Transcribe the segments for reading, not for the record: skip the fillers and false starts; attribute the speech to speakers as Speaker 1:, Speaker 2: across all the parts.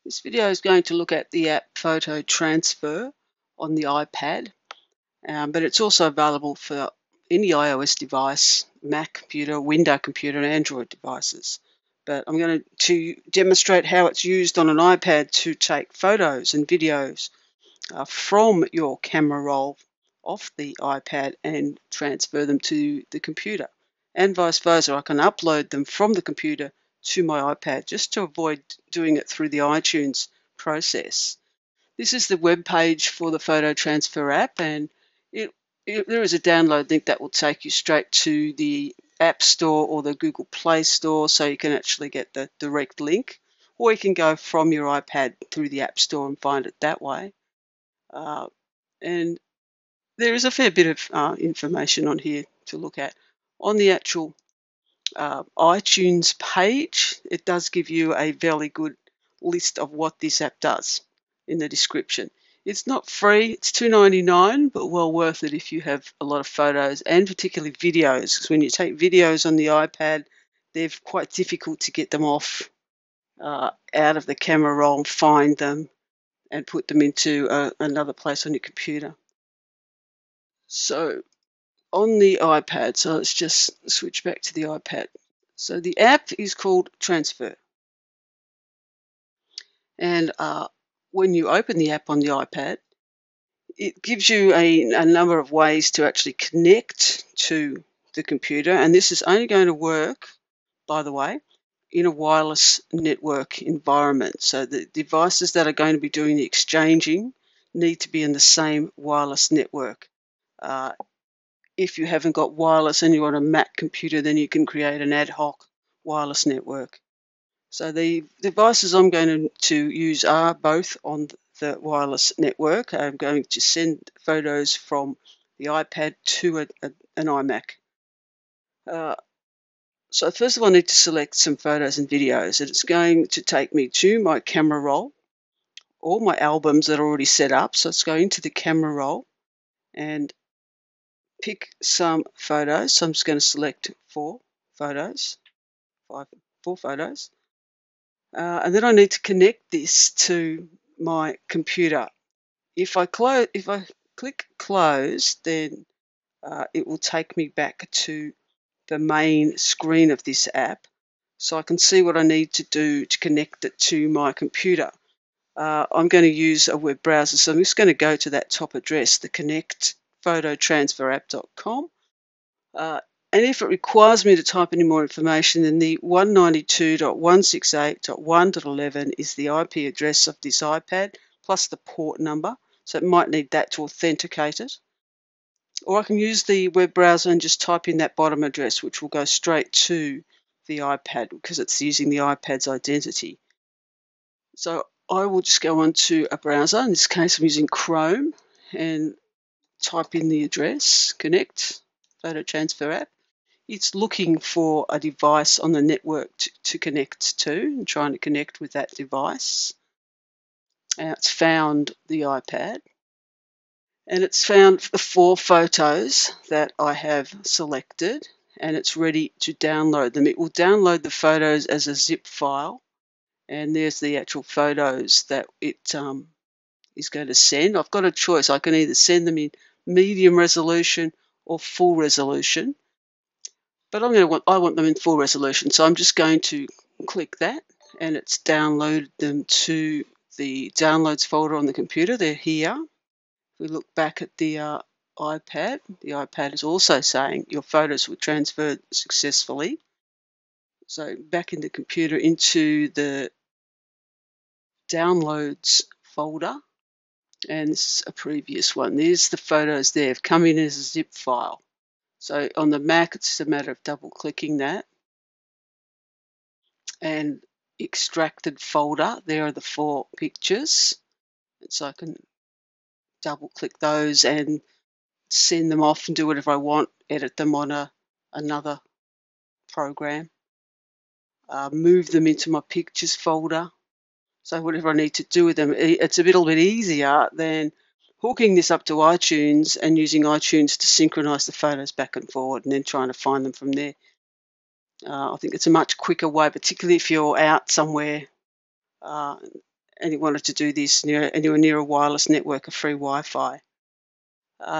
Speaker 1: This video is going to look at the app PhotoTransfer on the iPad, but it's also available for any iOS device, Mac computer, Windows computer, and Android devices. But I'm going to demonstrate how it's used on an iPad to take photos and videos from your camera roll off the iPad and transfer them to the computer. And vice versa, I can upload them from the computer to my iPad just to avoid doing it through the iTunes process. This is the web page for the PhotoTransfer app, and there is a download link that will take you straight to the App Store or the Google Play Store, so you can actually get the direct link, or you can go from your iPad through the App Store and find it that way. And there is a fair bit of information on here to look at. On the actual iTunes page, it does give you a fairly good list of what this app does in the description. It's not free, it's $2.99, but well worth it if you have a lot of photos and particularly videos, because when you take videos on the iPad, they're quite difficult to get them off out of the camera roll and find them and put them into another place on your computer. So on the iPad, so let's just switch back to the iPad. So the app is called Transfer. And when you open the app on the iPad, it gives you a number of ways to actually connect to the computer. And this is only going to work, by the way, in a wireless network environment. So the devices that are going to be doing the exchanging need to be in the same wireless network. If you haven't got wireless and you're on a Mac computer, then you can create an ad hoc wireless network. So the devices I'm going to use are both on the wireless network. I'm going to send photos from the iPad to an iMac. So first of all, I need to select some photos and videos, and it's going to take me to my camera roll, all my albums that are already set up. So it's going to the camera roll and pick some photos. So I'm just going to select four photos. And then I need to connect this to my computer. If I click close, then it will take me back to the main screen of this app, so I can see what I need to do to connect it to my computer. I'm going to use a web browser, so I'm just going to go to that top address, the connect.phototransferapp.com. And if it requires me to type any more information, then the 192.168.1.11 is the IP address of this iPad, plus the port number. So it might need that to authenticate it. Or I can use the web browser and just type in that bottom address, which will go straight to the iPad because it's using the iPad's identity. So I will just go onto a browser. In this case, I'm using Chrome, and type in the address, connect, PhotoTransfer app. It's looking for a device on the network to connect to and trying to connect with that device. And it's found the iPad. And it's found the 4 photos that I have selected, and it's ready to download them. It will download the photos as a zip file, and there's the actual photos that it is going to send. I've got a choice. I can either send them in medium resolution or full resolution, but I want them in full resolution, so I'm just going to click that, and it's downloaded them to the downloads folder on the computer. They're here. If we look back at the iPad is also saying your photos were transferred successfully. So back in the computer into the downloads folder, and this is a previous one. There's the photos there. Have come in as a zip file. So on the Mac, it's just a matter of double clicking that and extracted folder. There are the 4 pictures. And so I can double click those and send them off and do whatever I want, edit them on another program, move them into my pictures folder. So whatever I need to do with them, it's a little bit easier than hooking this up to iTunes and using iTunes to synchronize the photos back and forward and then trying to find them from there. I think it's a much quicker way, particularly if you're out somewhere and you wanted to do this and you were near a wireless network of free Wi-Fi.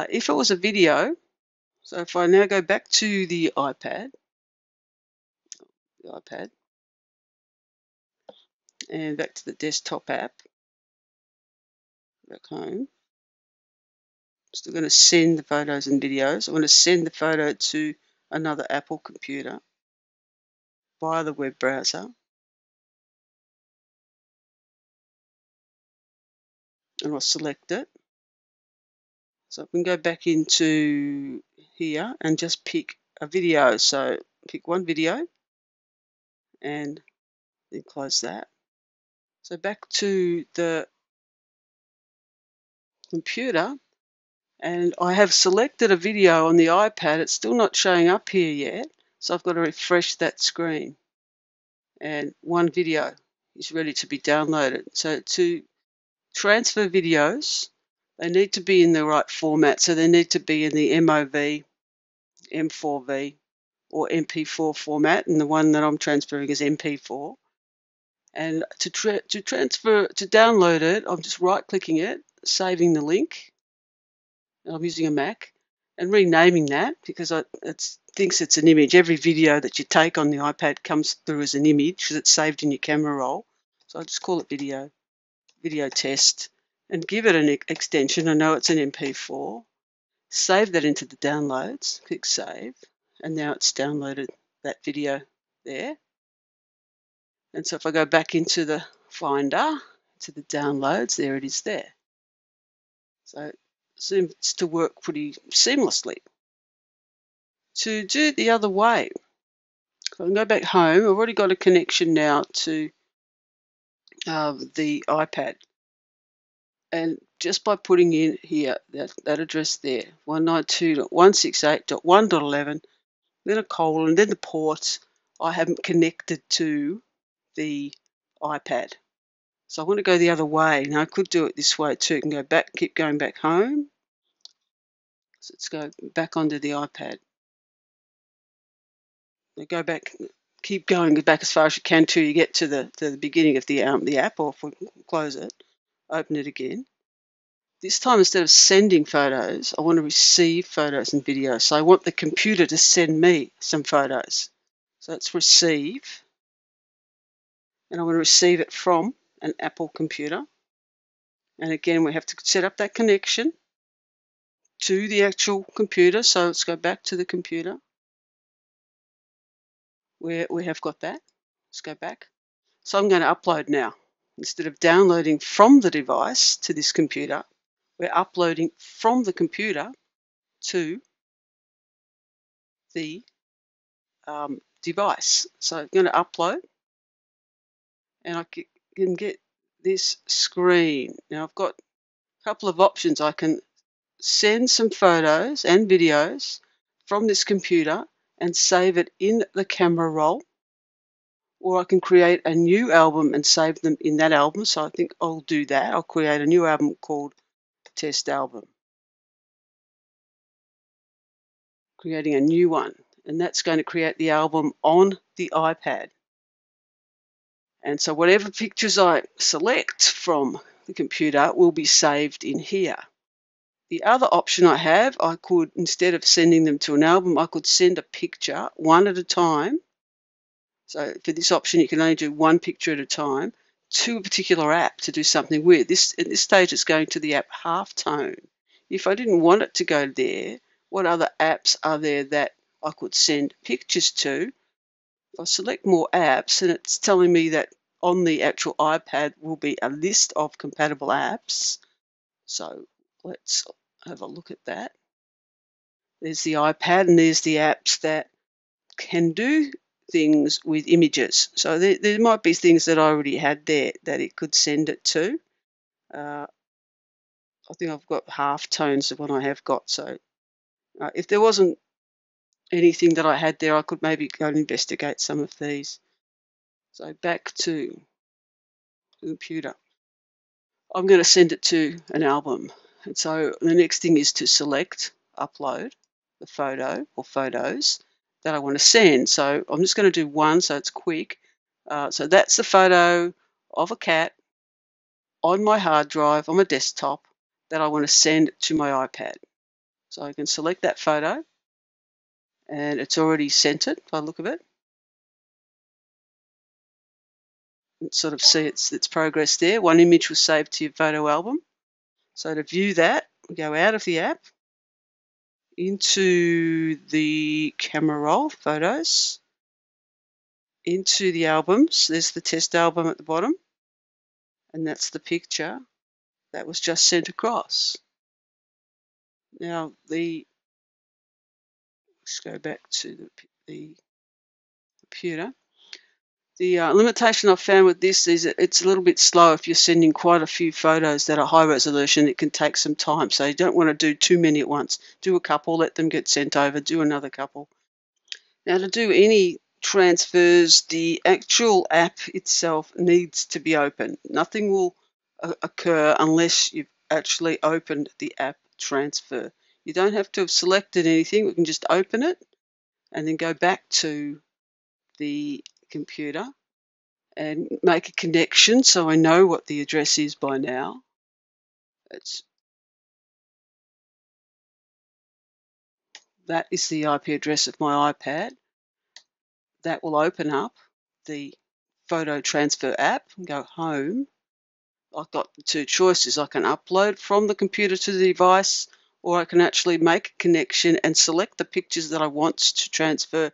Speaker 1: If it was a video, so if I now go back to the iPad, and back to the desktop app, back home, still going to send the photos and videos. I want to send the photo to another Apple computer via the web browser, and I'll select it. So I can go back into here and just pick a video. So pick one video and then close that. So back to the computer, and I have selected a video on the iPad. It's still not showing up here yet, so I've got to refresh that screen. And one video is ready to be downloaded. So to transfer videos, they need to be in the right format. So they need to be in the MOV, M4V, or MP4 format, and the one that I'm transferring is MP4. And to download it, I'm just right-clicking it, saving the link. And I'm using a Mac, and renaming that because it thinks it's an image. Every video that you take on the iPad comes through as an image because it's saved in your camera roll. So I'll just call it video test, and give it an extension. I know it's an MP4. Save that into the downloads, click save, and now it's downloaded that video there. And so if I go back into the Finder, to the downloads, there it is there. So it seems to work pretty seamlessly. To do it the other way, so I can go back home. I've already got a connection now to the iPad. And just by putting in here that address there, 192.168.1.11, then a colon, then the port, I haven't connected to the iPad. So I want to go the other way. Now I could do it this way too. I can go back, keep going back home. So let's go back onto the iPad. Now go back, keep going back as far as you can till you get to the beginning of the app, or if we close it, open it again. This time, instead of sending photos, I want to receive photos and videos. So I want the computer to send me some photos. So let's receive. And I want to receive it from an Apple computer. And again, we have to set up that connection to the actual computer. So let's go back to the computer where we have got that. Let's go back. So I'm going to upload now. Instead of downloading from the device to this computer, we're uploading from the computer to the device. So I'm going to upload, and I can get this screen. Now I've got a couple of options. I can send some photos and videos from this computer and save it in the camera roll, or I can create a new album and save them in that album. So I think I'll do that. I'll create a new album called Test Album. Creating a new one, and that's going to create the album on the iPad. And so whatever pictures I select from the computer will be saved in here. The other option I have, I could, instead of sending them to an album, I could send a picture one at a time. So for this option, you can only do one picture at a time to a particular app to do something with. At this stage, it's going to the app Halftone. If I didn't want it to go there, what other apps are there that I could send pictures to? If I select more apps, and it's telling me that on the actual iPad will be a list of compatible apps. So let's have a look at that. There's the iPad, and there's the apps that can do things with images. So there might be things that I already had there that it could send it to. I think I've got Halftones, the one I have got. So if there wasn't anything that I had there, I could maybe go and investigate some of these. So back to the computer. I'm going to send it to an album. And so the next thing is to select, upload the photo or photos that I want to send. So I'm just going to do one so it's quick. So that's the photo of a cat on my hard drive on my desktop that I want to send to my iPad. So I can select that photo, and it's already sent it by the look of it. You can sort of see its progress there. One image was saved to your photo album. So to view that, we go out of the app, into the camera roll, photos, into the albums. There's the test album at the bottom, and that's the picture that was just sent across. Now, let's go back to the computer. The limitation I've found with this is it's a little bit slow. If you're sending quite a few photos that are high resolution, it can take some time. So you don't want to do too many at once. Do a couple, let them get sent over, do another couple. Now, to do any transfers, the actual app itself needs to be open. Nothing will occur unless you've actually opened the app transfer. You don't have to have selected anything. We can just open it and then go back to the computer and make a connection so I know what the address is by now. That is the IP address of my iPad. That will open up the PhotoTransfer app and go home. I've got the two choices. I can upload from the computer to the device, or I can actually make a connection and select the pictures that I want to transfer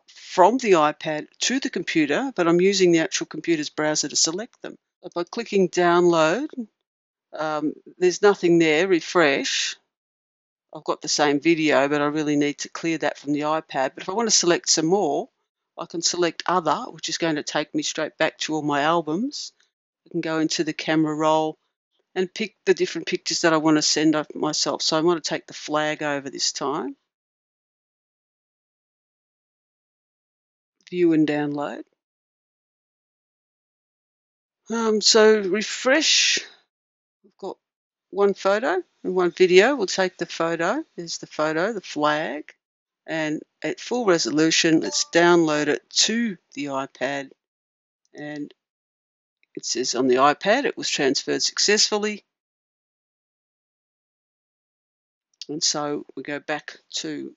Speaker 1: from the iPad to the computer, but I'm using the actual computer's browser to select them. By clicking download, there's nothing there. Refresh. I've got the same video, but I really need to clear that from the iPad. But if I want to select some more, I can select other, which is going to take me straight back to all my albums. I can go into the camera roll and pick the different pictures that I want to send up myself. So I want to take the flag over this time. View and download. So refresh. We've got one photo and one video. We'll take the photo. There's the photo, the flag. And at full resolution, let's download it to the iPad. And it says on the iPad it was transferred successfully. And so we go back to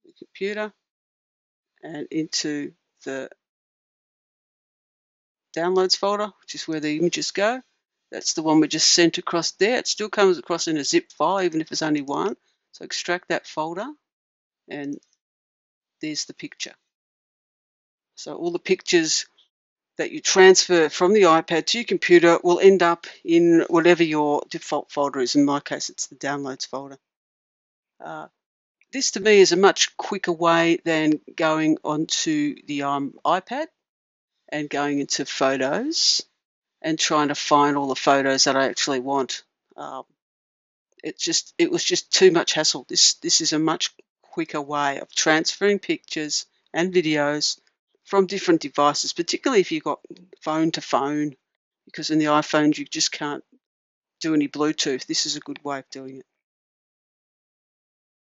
Speaker 1: the computer and into the downloads folder, which is where the images go. That's the one we just sent across there. It still comes across in a zip file, even if it's only one. So extract that folder, and there's the picture. So all the pictures that you transfer from the iPad to your computer will end up in whatever your default folder is. In my case, it's the downloads folder. This to me is a much quicker way than going onto the iPad and going into photos and trying to find all the photos that I actually want. It was just too much hassle. This is a much quicker way of transferring pictures and videos from different devices, particularly if you've got phone to phone, because in the iPhones you just can't do any Bluetooth. This is a good way of doing it.